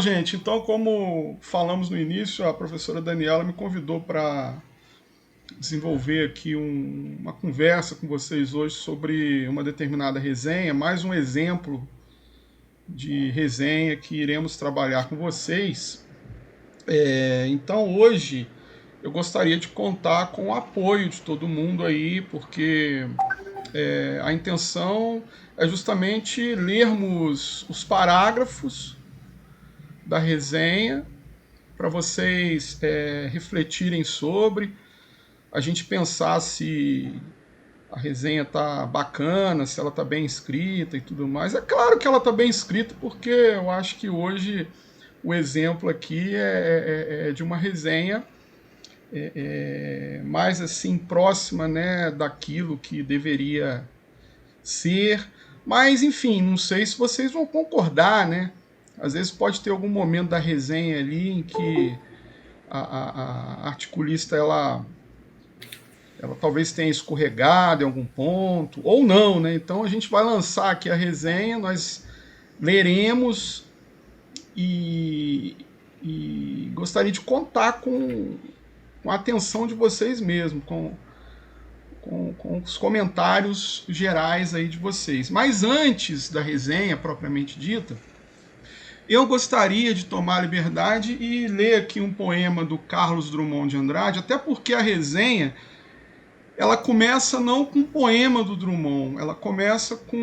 Gente, então, como falamos no início, a professora Daniela me convidou para desenvolver aqui uma conversa com vocês hoje sobre uma determinada resenha, mais um exemplo de resenha que iremos trabalhar com vocês. Então, hoje eu gostaria de contar com o apoio de todo mundo aí, porque a intenção é justamente lermos os parágrafos da resenha para vocês refletirem sobre, a gente pensar se a resenha tá bacana, se ela tá bem escrita e tudo mais. É claro que ela tá bem escrita, porque eu acho que hoje o exemplo aqui é de uma resenha mais assim próxima, né, daquilo que deveria ser. Mas enfim, não sei se vocês vão concordar, né? Às vezes pode ter algum momento da resenha ali em que a articulista ela talvez tenha escorregado em algum ponto, ou não, né? Então a gente vai lançar aqui a resenha, nós leremos e gostaria de contar com a atenção de vocês mesmo, com os comentários gerais aí de vocês. Mas antes da resenha propriamente dita, eu gostaria de tomar a liberdade e ler aqui um poema do Carlos Drummond de Andrade, até porque a resenha ela começa não com um poema do Drummond, ela começa com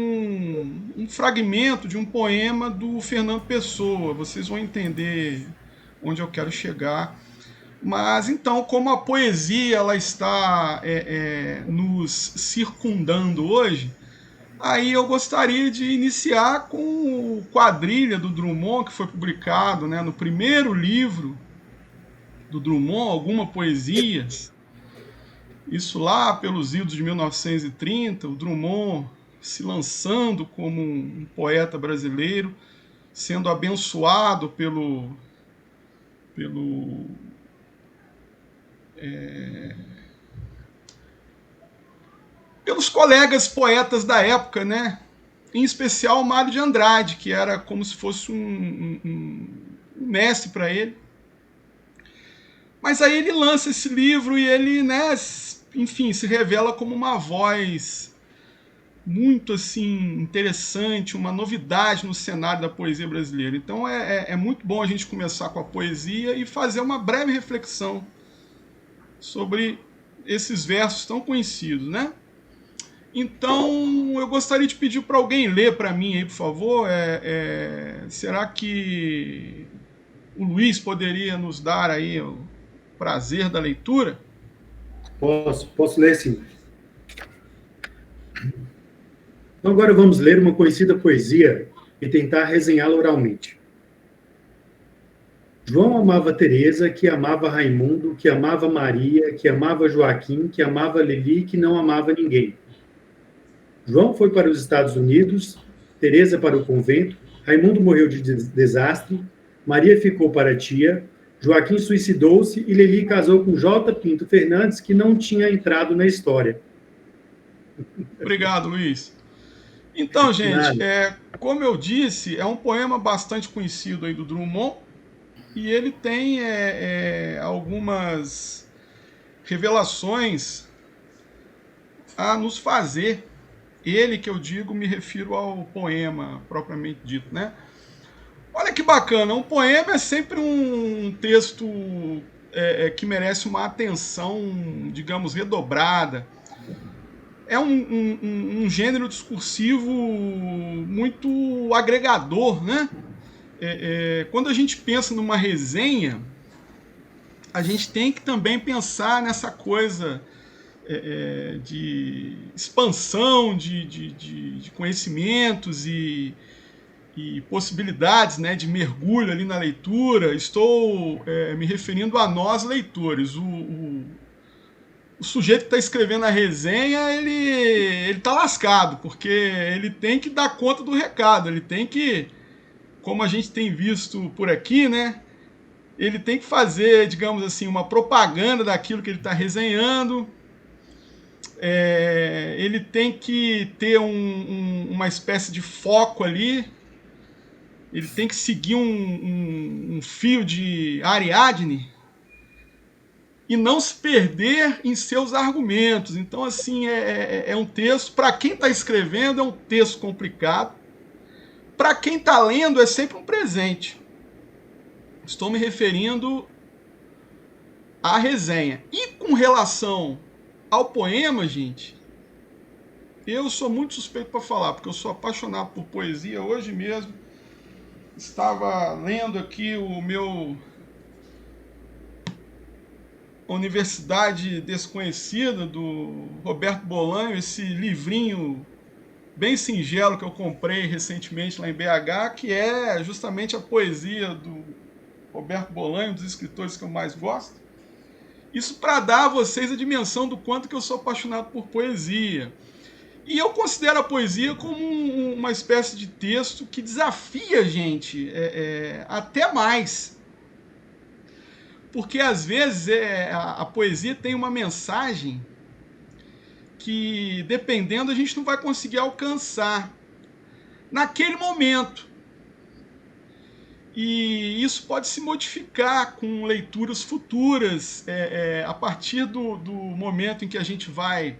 um fragmento de um poema do Fernando Pessoa. Vocês vão entender onde eu quero chegar. Mas então, como a poesia ela está nos circundando hoje, aí eu gostaria de iniciar com o Quadrilha do Drummond, que foi publicado, né, no primeiro livro do Drummond, Alguma Poesia. Isso lá pelos idos de 1930, o Drummond se lançando como um poeta brasileiro, sendo abençoado pelo pelos colegas poetas da época, né? Em especial o Mário de Andrade, que era como se fosse um mestre para ele. Mas aí ele lança esse livro e ele, né, enfim, se revela como uma voz muito assim interessante, uma novidade no cenário da poesia brasileira. Então é muito bom a gente começar com a poesia e fazer uma breve reflexão sobre esses versos tão conhecidos, né? Então eu gostaria de pedir para alguém ler para mim aí, por favor. Será que o Luiz poderia nos dar aí o prazer da leitura? Posso ler sim. Então agora vamos ler uma conhecida poesia e tentar resenhá-la oralmente. João amava Teresa, que amava Raimundo, que amava Maria, que amava Joaquim, que amava Levi, que não amava ninguém. João foi para os Estados Unidos, Teresa para o convento, Raimundo morreu de desastre, Maria ficou para a tia, Joaquim suicidou-se e Levi casou com J. Pinto Fernandes, que não tinha entrado na história. Obrigado, Luiz. Então, gente, Nada. como eu disse, é um poema bastante conhecido aí do Drummond e ele tem algumas revelações a nos fazer. Ele que eu digo, me refiro ao poema propriamente dito, né? Olha que bacana, um poema é sempre um texto que merece uma atenção, digamos, redobrada. É um gênero discursivo muito agregador, né? Quando a gente pensa numa resenha, a gente tem que também pensar nessa coisa de expansão de conhecimentos e possibilidades, né, de mergulho ali na leitura. Estou me referindo a nós, leitores. O sujeito que está escrevendo a resenha, ele tá lascado, porque ele tem que dar conta do recado, ele tem que, como a gente tem visto por aqui, né, ele tem que fazer, digamos assim, uma propaganda daquilo que ele está resenhando. Ele tem que ter uma espécie de foco ali. ele tem que seguir um fio de Ariadne e não se perder em seus argumentos. Então, assim, é um texto, para quem está escrevendo, é um texto complicado. Para quem está lendo, é sempre um presente. Estou me referindo à resenha. E com relação ao poema, gente, eu sou muito suspeito para falar, porque eu sou apaixonado por poesia. Hoje mesmo estava lendo aqui o meu Universidade Desconhecida, do Roberto Bolanho, esse livrinho bem singelo que eu comprei recentemente lá em BH, que é justamente a poesia do Roberto Bolanho, um dos escritores que eu mais gosto. Isso para dar a vocês a dimensão do quanto que eu sou apaixonado por poesia. E eu considero a poesia como uma espécie de texto que desafia a gente até mais. Porque às vezes a poesia tem uma mensagem que, dependendo, a gente não vai conseguir alcançar naquele momento. E isso pode se modificar com leituras futuras, a partir do momento em que a gente vai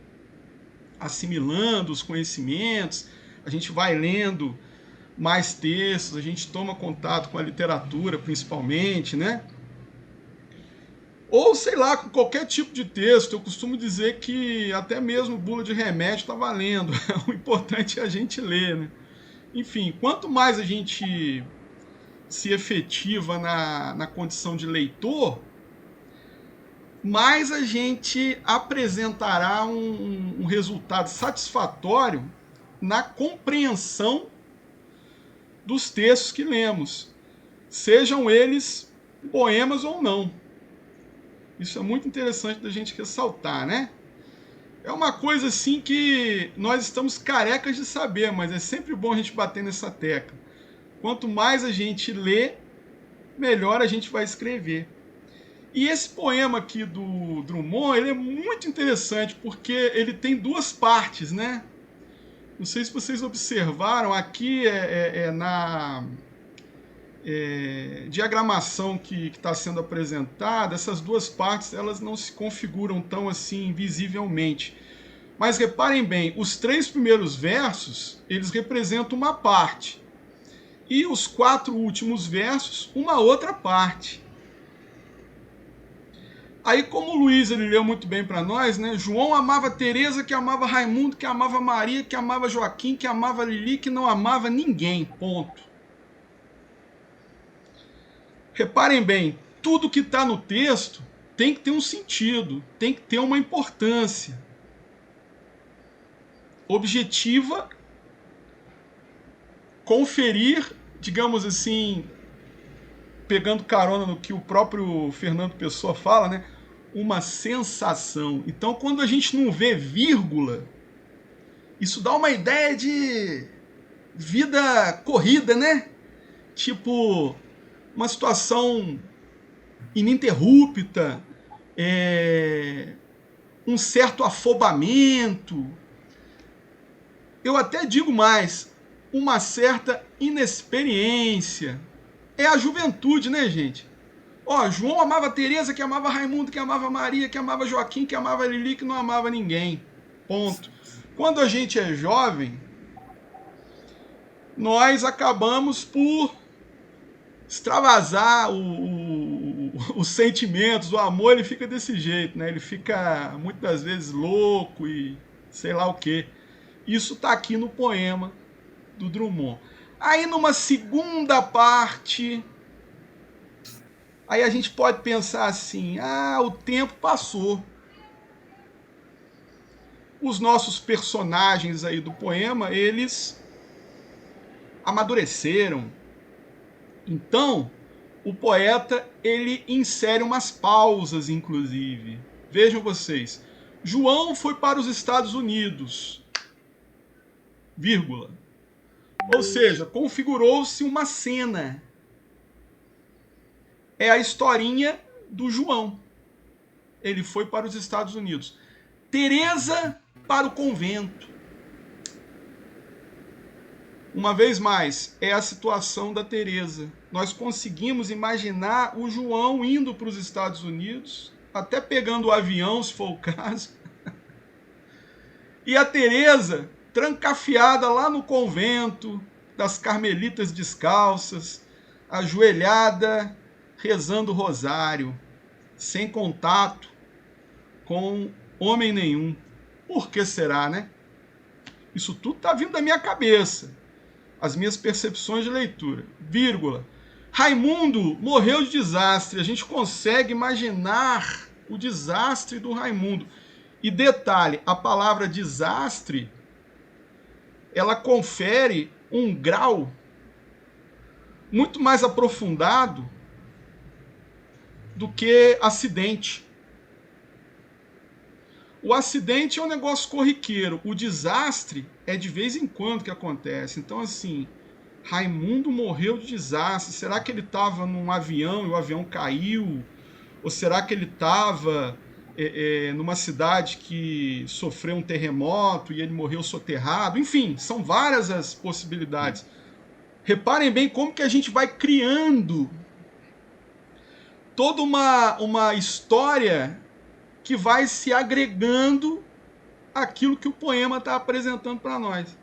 assimilando os conhecimentos, a gente vai lendo mais textos, a gente toma contato com a literatura, principalmente, né? Ou, sei lá, com qualquer tipo de texto. Eu costumo dizer que até mesmo bula de remédio está valendo. O importante é a gente ler, né? Enfim, quanto mais a gente se efetiva na condição de leitor, mais a gente apresentará um resultado satisfatório na compreensão dos textos que lemos, sejam eles poemas ou não. Isso é muito interessante da gente ressaltar, né? É uma coisa assim que nós estamos carecas de saber, mas é sempre bom a gente bater nessa tecla. Quanto mais a gente lê, melhor a gente vai escrever. E esse poema aqui do Drummond, ele é muito interessante, porque ele tem duas partes, né? Não sei se vocês observaram, aqui na diagramação que está sendo apresentada, essas duas partes elas não se configuram tão assim visivelmente. Mas reparem bem, os 3 primeiros versos, eles representam uma parte. E os 4 últimos versos, uma outra parte. Aí, como o Luiz ele leu muito bem para nós, né? João amava Teresa, que amava Raimundo, que amava Maria, que amava Joaquim, que amava Lili, que não amava ninguém. Ponto. Reparem bem, tudo que está no texto tem que ter um sentido, tem que ter uma importância objetiva, conferir, digamos assim, pegando carona no que o próprio Fernando Pessoa fala, né? Uma sensação. Então, quando a gente não vê vírgula, isso dá uma ideia de vida corrida, né? Tipo, uma situação ininterrupta, um certo afobamento. Eu até digo mais, uma certa inexperiência. É a juventude, né, gente? Ó, João amava Teresa, que amava Raimundo, que amava Maria, que amava Joaquim, que amava Lili, que não amava ninguém. Ponto. Quando a gente é jovem, nós acabamos por extravasar os sentimentos, o amor, ele fica desse jeito, né? Ele fica muitas vezes louco e sei lá o quê. Isso está aqui no poema do Drummond. Aí numa segunda parte, aí a gente pode pensar assim, o tempo passou. Os nossos personagens aí do poema, eles amadureceram. Então, o poeta, ele insere umas pausas, inclusive. Vejam vocês. João foi para os Estados Unidos, vírgula. Ou seja, configurou-se uma cena. É a historinha do João. Ele foi para os Estados Unidos. Teresa para o convento. uma vez mais, é a situação da Teresa. Nós conseguimos imaginar o João indo para os Estados Unidos, até pegando o avião, se for o caso, e a Teresa trancafiada lá no convento das Carmelitas Descalças, ajoelhada, rezando o rosário, sem contato com homem nenhum. Por que será, né? Isso tudo está vindo da minha cabeça, as minhas percepções de leitura. Vírgula. Raimundo morreu de desastre. A gente consegue imaginar o desastre do Raimundo. E detalhe, a palavra desastre, ela confere um grau muito mais aprofundado do que acidente. O acidente é um negócio corriqueiro, o desastre é de vez em quando que acontece. Então, assim, Raimundo morreu de desastre. Será que ele estava num avião e o avião caiu? Ou será que ele estava numa cidade que sofreu um terremoto e ele morreu soterrado? Enfim, são várias as possibilidades. Reparem bem como que a gente vai criando toda uma história que vai se agregando àquilo que o poema está apresentando para nós.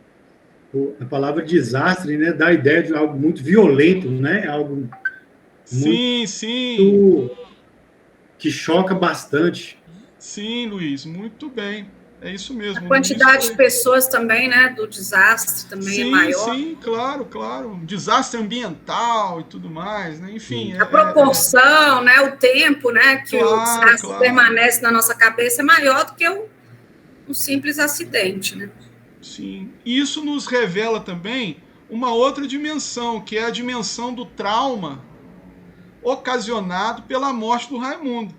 A palavra desastre, né, dá a ideia de algo muito violento, né? Algo sim, sim, que choca bastante. Sim, Luiz, muito bem. É isso mesmo. A quantidade de pessoas também, né, do desastre também é maior. Sim, claro, claro. Desastre ambiental e tudo mais, né? Enfim. A proporção, né, o tempo, né, que o desastre permanece na nossa cabeça é maior do que um simples acidente, né? Sim. Isso nos revela também uma outra dimensão, que é a dimensão do trauma ocasionado pela morte do Raimundo.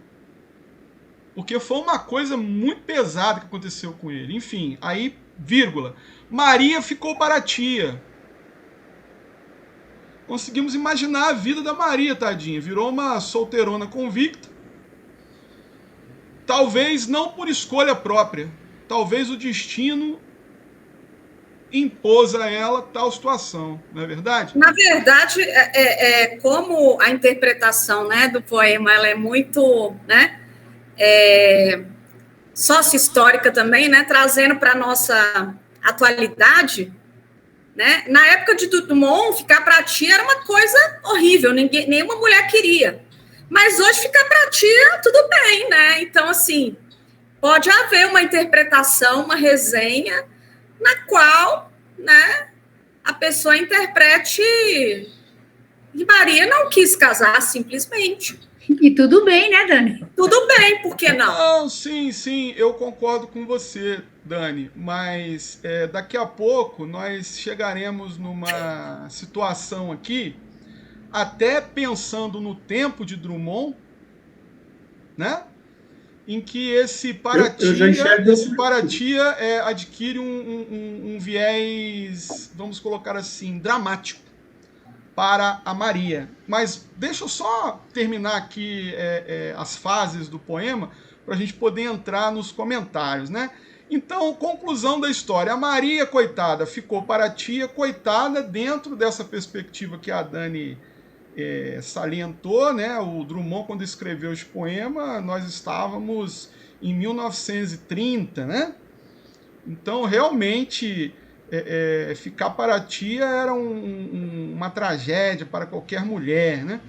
Porque foi uma coisa muito pesada que aconteceu com ele. Enfim, aí, vírgula. Maria ficou para a tia. Conseguimos imaginar a vida da Maria, tadinha. Virou uma solteirona convicta. Talvez não por escolha própria. Talvez o destino impôs a ela tal situação. Não é verdade? Na verdade, como a interpretação, né, do poema ela é muito, né, sócio-histórica também, né, trazendo para a nossa atualidade, né, na época de Drummond, ficar para a tia era uma coisa horrível, nenhuma mulher queria, mas hoje ficar para a tia, tudo bem, né, então, assim, pode haver uma interpretação, uma resenha, na qual, né, a pessoa interprete que Maria não quis casar, simplesmente. E tudo bem, né, Dani? Tudo bem, por que não? Não, sim, eu concordo com você, Dani, mas daqui a pouco nós chegaremos numa situação aqui, até pensando no tempo de Drummond, né? Em que esse Paratia adquire um viés, vamos colocar assim, dramático para a Maria. Mas deixa eu só terminar aqui as fases do poema para a gente poder entrar nos comentários, né? Então, conclusão da história. A Maria, coitada, ficou para a tia, coitada, dentro dessa perspectiva que a Dani salientou, né? O Drummond, quando escreveu esse poema, nós estávamos em 1930, né? Então, realmente, ficar para a tia era uma tragédia para qualquer mulher, né?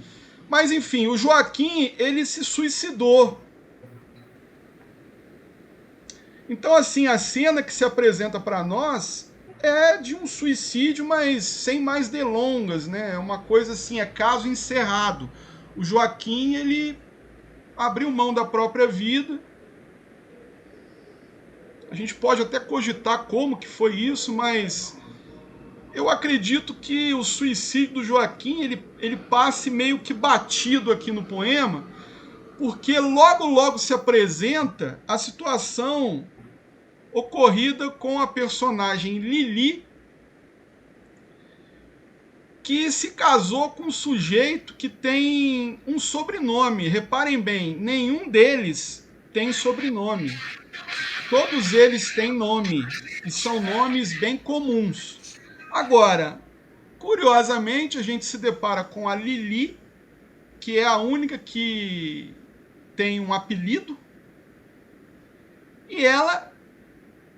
Mas, enfim, o Joaquim, ele se suicidou. Então, assim, a cena que se apresenta para nós é de um suicídio, mas sem mais delongas, né? É uma coisa assim, é caso encerrado. O Joaquim, ele abriu mão da própria vida. A gente pode até cogitar como que foi isso, mas eu acredito que o suicídio do Joaquim, ele passe meio que batido aqui no poema, porque logo se apresenta a situação ocorrida com a personagem Lili, que se casou com um sujeito que tem um sobrenome. Reparem bem, nenhum deles tem sobrenome. Todos eles têm nome, e são nomes bem comuns. Agora, curiosamente, a gente se depara com a Lili, que é a única que tem um apelido, e ela,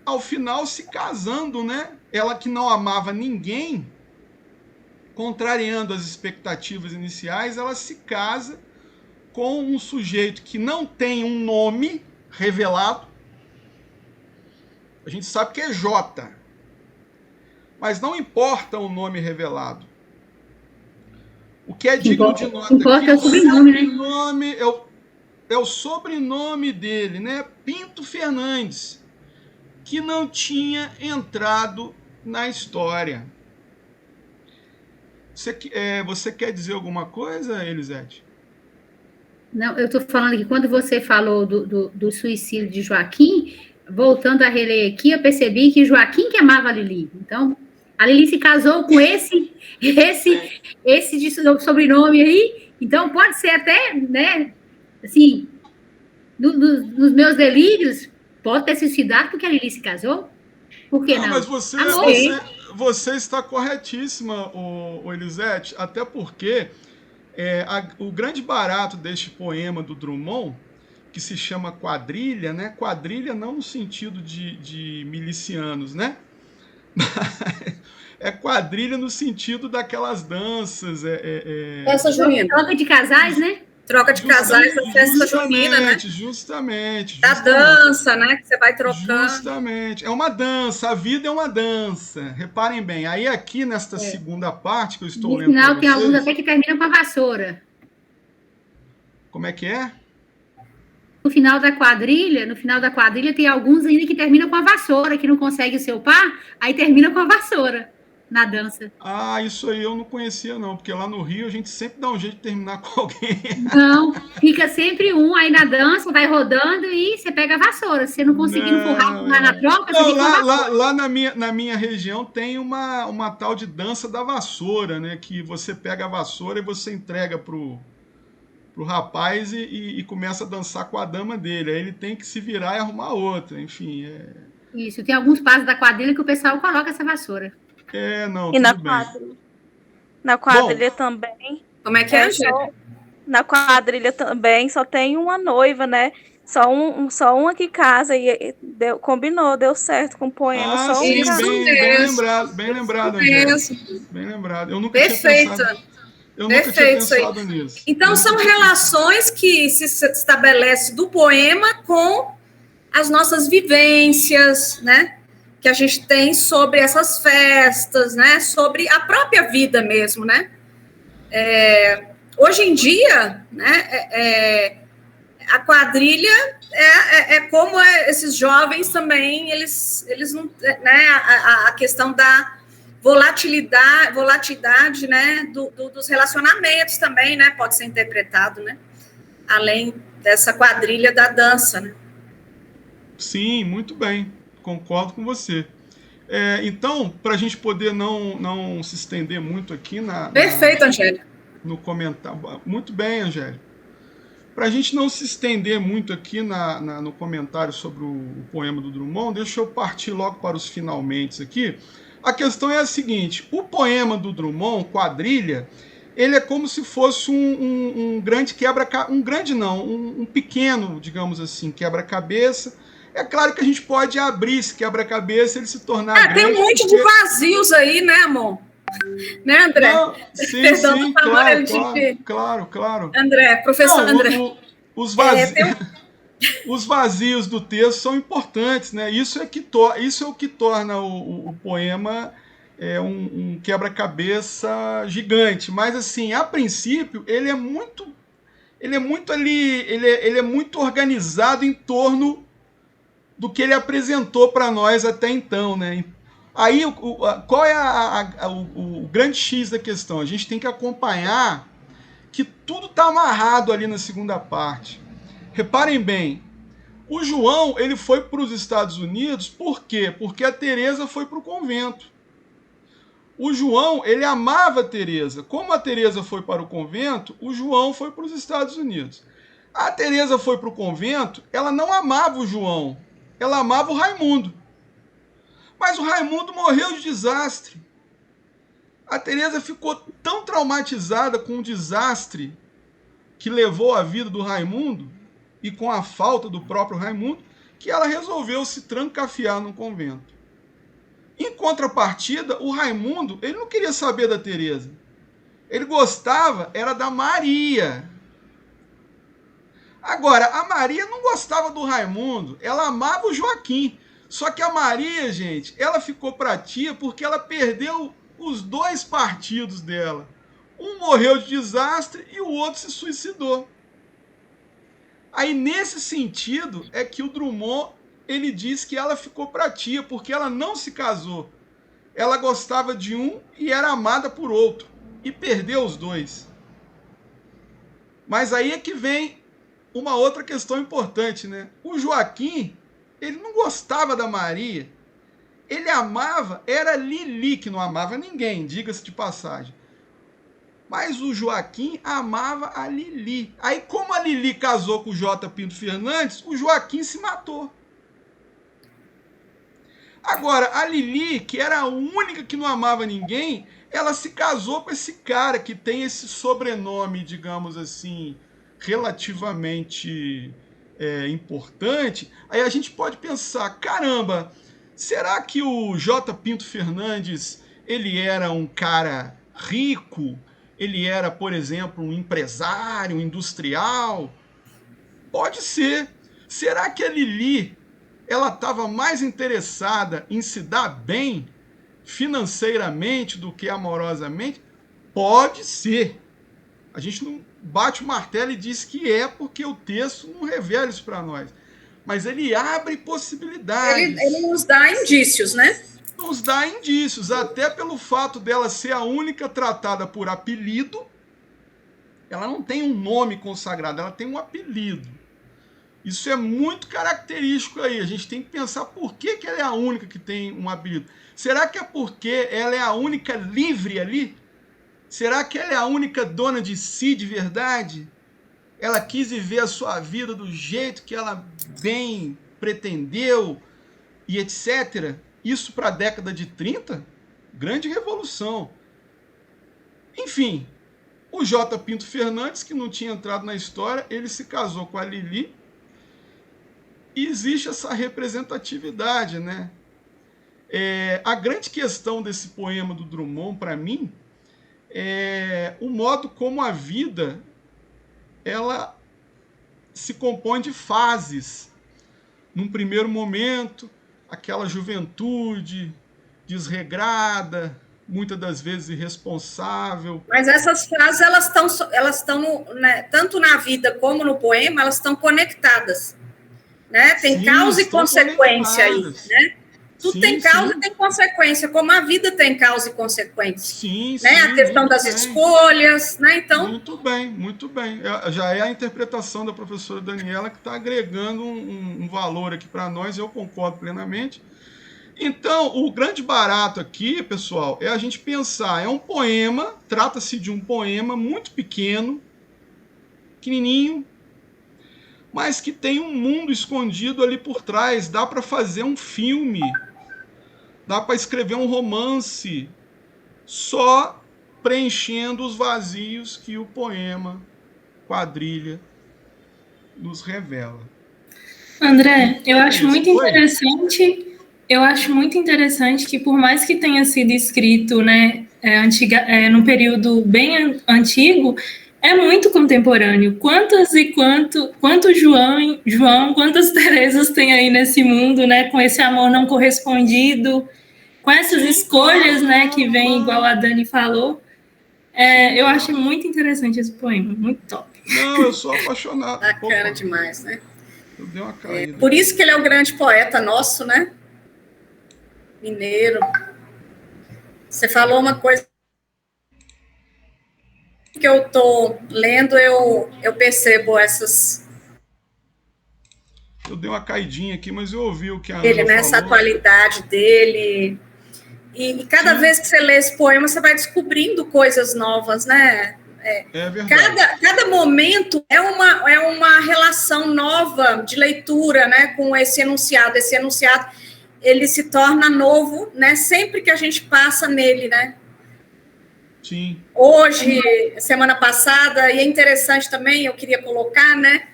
ao final, se casando, né? Ela que não amava ninguém, contrariando as expectativas iniciais, ela se casa com um sujeito que não tem um nome revelado. A gente sabe que é J, mas não importa o nome revelado. O que é digno de nota importa é o sobrenome, né? É o sobrenome dele, né? Pinto Fernandes, que não tinha entrado na história. Você quer dizer alguma coisa, Elisete? Não, eu estou falando que quando você falou do suicídio de Joaquim, voltando a reler aqui, eu percebi que Joaquim que amava a Lili. Então, a Lili se casou com esse de sobrenome aí. Então, pode ser até, né, assim, nos meus delírios, pode ter suicidado porque a Lili se casou. Por que não? Mas você está corretíssima, Elisete, até porque o grande barato deste poema do Drummond, que se chama quadrilha, né? Quadrilha não no sentido de milicianos, né? É quadrilha no sentido daquelas danças. Festa junina. Troca de casais, né? Troca de casais da festa junina, né? Justamente. Da dança, né? Que você vai trocando. Justamente. É uma dança, a vida é uma dança. Reparem bem. Aí aqui, nesta segunda parte que eu estou lendo. No final tem alguns até que terminam com a vassoura. Como é que é? No final da quadrilha tem alguns ainda que terminam com a vassoura, que não consegue o seu par, aí termina com a vassoura na dança. Ah, isso aí eu não conhecia não, porque lá no Rio a gente sempre dá um jeito de terminar com alguém. Não, fica sempre um aí na dança, vai rodando e você pega a vassoura. Se você não conseguir empurrar na troca, você fica com a vassoura. Lá na minha região tem uma tal de dança da vassoura, né? Que você pega a vassoura e você entrega pro rapaz e começa a dançar com a dama dele. Aí ele tem que se virar e arrumar outra, enfim. Isso, tem alguns passos da quadrilha que o pessoal coloca essa vassoura. Não, e tudo bem. Na quadrilha também. Como é que é, gente? Na quadrilha também só tem uma noiva, né? Só uma que casa e combinou, deu certo com o poema. Só sim, um bem lembrado, Angélica. Bem lembrado. Eu nunca tinha pensado nisso. Então, são relações que se estabelece do poema com as nossas vivências, né? Que a gente tem sobre essas festas, né? Sobre a própria vida mesmo, né? Hoje em dia, né? A quadrilha é como esses jovens também, eles não, né? A questão da volatilidade, né? Dos relacionamentos também, né? Pode ser interpretado, né? Além dessa quadrilha da dança, né? Sim, muito bem. Concordo com você. Então, para a gente poder não se estender muito aqui Perfeito, Angélica. No comentário. Muito bem, Angélica. Para a gente não se estender muito aqui no comentário sobre o poema do Drummond, deixa eu partir logo para os finalmente aqui. A questão é a seguinte: o poema do Drummond, Quadrilha, ele é como se fosse um grande quebra-cabeça. Um pequeno, digamos assim, quebra-cabeça. É claro que a gente pode abrir esse quebra-cabeça e ele se tornar grande. Tem um monte de vazios aí, né, amor? Né, André? Não, sim, claro. André, professor André. Os vazios do texto são importantes, né? Isso é o que torna o poema um quebra-cabeça gigante. Mas, assim, a princípio, ele é muito organizado em torno do que ele apresentou para nós até então, né? Aí, qual é o grande X da questão? A gente tem que acompanhar que tudo está amarrado ali na segunda parte. Reparem bem, o João ele foi para os Estados Unidos, por quê? Porque a Teresa foi para o convento. O João, ele amava a Teresa. Como a Teresa foi para o convento, o João foi para os Estados Unidos. A Teresa foi para o convento, ela não amava o João, ela amava o Raimundo. Mas o Raimundo morreu de desastre. A Teresa ficou tão traumatizada com o desastre que levou a vida do Raimundo e com a falta do próprio Raimundo, que ela resolveu se trancafiar no convento. Em contrapartida, o Raimundo, ele não queria saber da Teresa. Ele gostava, era da Maria. Agora, a Maria não gostava do Raimundo, ela amava o Joaquim. Só que a Maria, gente, ela ficou pra tia porque ela perdeu os 2 partidos dela. Um morreu de desastre e o outro se suicidou. Aí, nesse sentido, é que o Drummond, ele diz que ela ficou pra tia, porque ela não se casou. Ela gostava de um e era amada por outro. E perdeu os 2. Mas aí é que vem uma outra questão importante, né? O Joaquim, ele não gostava da Maria. Ele amava, era Lili, que não amava ninguém, diga-se de passagem. Mas o Joaquim amava a Lili. Aí, como a Lili casou com o J. Pinto Fernandes, o Joaquim se matou. Agora, a Lili, que era a única que não amava ninguém, ela se casou com esse cara que tem esse sobrenome, digamos assim, relativamente importante. Aí a gente pode pensar, caramba, será que o J. Pinto Fernandes, ele era um cara rico? Ele era, por exemplo, um empresário, um industrial? Pode ser. Será que a Lili, ela estava mais interessada em se dar bem financeiramente do que amorosamente? Pode ser. A gente não bate o martelo e diz que é, porque o texto não revela isso para nós. Mas ele abre possibilidades. Ele nos dá indícios, né? Nos dá indícios, até pelo fato dela ser a única tratada por apelido. Ela não tem um nome consagrado, ela tem um apelido. Isso é muito característico aí. A gente tem que pensar por que ela é a única que tem um apelido. Será que é porque ela é a única livre ali? Será que ela é a única dona de si de verdade? Ela quis viver a sua vida do jeito que ela bem pretendeu e etc. Isso para a década de 30? Grande revolução. Enfim, o J. Pinto Fernandes, que não tinha entrado na história, ele se casou com a Lili. E existe essa representatividade, né? A grande questão desse poema do Drummond, para mim, é o modo como a vida ela se compõe de fases. Num primeiro momento, aquela juventude desregrada, muitas das vezes irresponsável. Mas essas fases, elas estão né, tanto na vida como no poema, elas estão conectadas. Né? Tem causa e consequência aí, né? Tudo tem causa e tem consequência, como a vida tem causa e consequência. Né? A questão das escolhas, né? Então... Muito bem, muito bem. Já é a interpretação da professora Daniela que está agregando um valor aqui para nós, eu concordo plenamente. Então, o grande barato aqui, pessoal, é a gente pensar, é um poema, trata-se de um poema muito pequeno, pequenininho, mas que tem um mundo escondido ali por trás. Dá para fazer um filme, dá para escrever um romance, só preenchendo os vazios que o poema Quadrilha nos revela. André, eu acho muito interessante que, por mais que tenha sido escrito, né, num período bem antigo, é muito contemporâneo. Quantos João, quantas Teresas tem aí nesse mundo, né, com esse amor não correspondido, com essas escolhas, né, que vem, igual a Dani falou. Eu acho muito interessante esse poema, muito top. Não, eu sou apaixonado. Bacana demais, né? Eu dei uma caída. Por isso que ele é o grande poeta nosso, né? Mineiro. Você falou uma coisa que eu estou lendo, eu percebo essas... Eu dei uma caidinha aqui, mas eu ouvi o que a ele Ana nessa falou. atualidade dele. E cada vez que você lê esse poema, você vai descobrindo coisas novas, né? É verdade. Cada momento é uma relação nova de leitura, né, com esse enunciado. Esse enunciado, ele se torna novo, né, sempre que a gente passa nele, né? Sim. Hoje, semana passada, e é interessante também, eu queria colocar, né?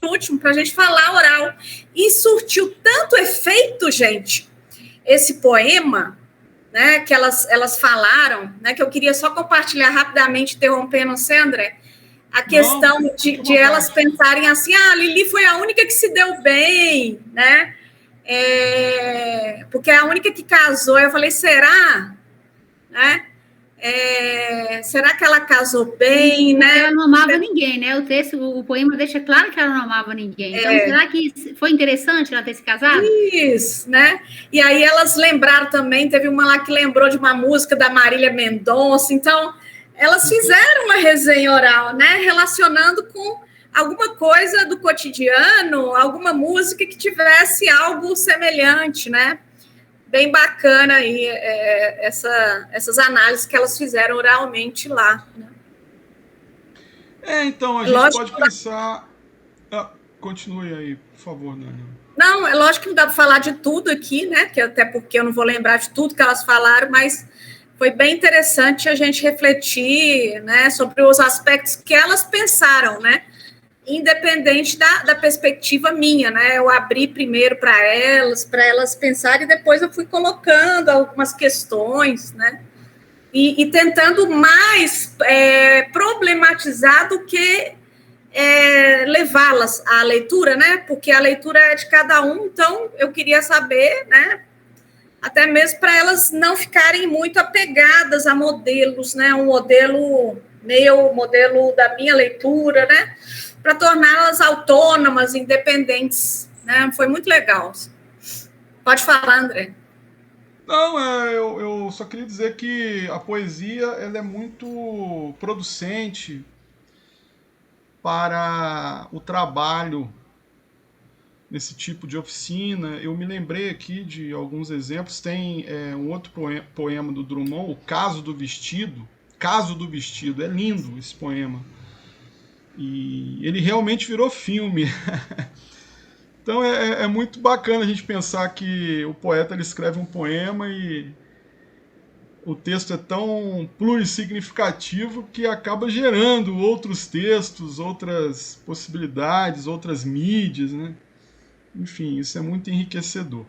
Último, para a gente falar oral. E surtiu tanto efeito, gente, esse poema, né, que elas falaram, né, que eu queria só compartilhar rapidamente, interrompendo você, André, a questão de elas pensarem assim, a Lili foi a única que se deu bem, né, porque é a única que casou. Eu falei, será? Né? Será que ela casou bem, né? Ela não amava ninguém, né? O poema deixa claro que ela não amava ninguém. Então, será que foi interessante ela ter se casado? Isso, né? E aí elas lembraram também, teve uma lá que lembrou de uma música da Marília Mendonça. Então, elas fizeram uma resenha oral, né? Relacionando com alguma coisa do cotidiano, alguma música que tivesse algo semelhante, né? Bem bacana aí essas análises que elas fizeram oralmente lá. Né? Então, a gente pode pensar... continue aí, por favor, Nana. Não, é lógico que não dá para falar de tudo aqui, né? Que até porque eu não vou lembrar de tudo que elas falaram, mas foi bem interessante a gente refletir, né, sobre os aspectos que elas pensaram, né? Independente da perspectiva minha, né? Eu abri primeiro para elas pensarem, e depois eu fui colocando algumas questões, né? E tentando mais problematizar do que levá-las à leitura, né? Porque a leitura é de cada um, então eu queria saber, né? Até mesmo para elas não ficarem muito apegadas a modelos, né? Um modelo meu, modelo da minha leitura, né? Para torná-las autônomas, independentes, né? Foi muito legal. Pode falar, André. Não, eu só queria dizer que a poesia ela é muito producente para o trabalho nesse tipo de oficina. Eu me lembrei aqui de alguns exemplos. Tem um outro poema do Drummond, O Caso do Vestido. Caso do Vestido, é lindo esse poema. E ele realmente virou filme. Então é muito bacana a gente pensar que o poeta ele escreve um poema e o texto é tão plurissignificativo que acaba gerando outros textos, outras possibilidades, outras mídias, né? Enfim, isso é muito enriquecedor.